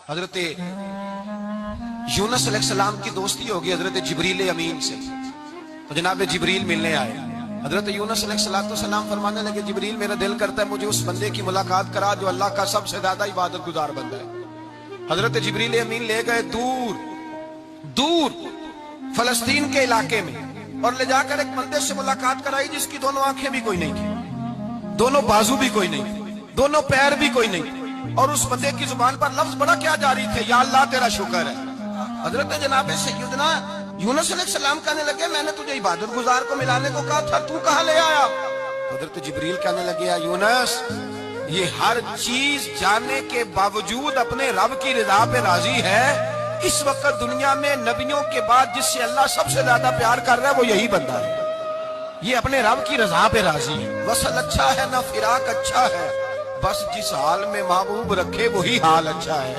حضرت یونس علیہ السلام کی دوستی ہوگی حضرت جبریل امین سے، تو جناب جبریل ملنے آئے۔ حضرت یونس علیہ السلام فرمانے لگے جبریل میرا دل کرتا ہے مجھے اس بندے کی ملاقات کرا جو اللہ کا سب سے زیادہ عبادت گزار بندہ ہے۔ حضرت جبریل امین لے گئے دور دور فلسطین کے علاقے میں، اور لے جا کر ایک بندے سے ملاقات کرائی جس کی دونوں آنکھیں بھی کوئی نہیں تھی، دونوں بازو بھی کوئی نہیں تھی، دونوں پیر بھی کوئی نہیں تھی، اور اس بندے کی زبان پر لفظ بڑا کیا جاری تھے، یا اللہ تیرا شکر ہے۔ حضرت جناب سیدنا یونس علیہ السلام کہنے لگے میں نے تجھے عبادت گزار کو ملانے کو کہا تھا، تو کہاں لے آیا؟ حضرت جبریل کہنے لگے یا یونس، یہ ہر چیز جاننے کے باوجود اپنے رب کی رضا پہ راضی ہے۔ اس وقت دنیا میں نبیوں کے بعد جس سے اللہ سب سے زیادہ پیار کر رہا ہے وہ یہی بندہ ہے، یہ اپنے رب کی رضا پہ راضی ہے۔ وصل اچھا ہے نہ فراق اچھا ہے، بس جس حال میں محبوب رکھے وہی حال اچھا ہے۔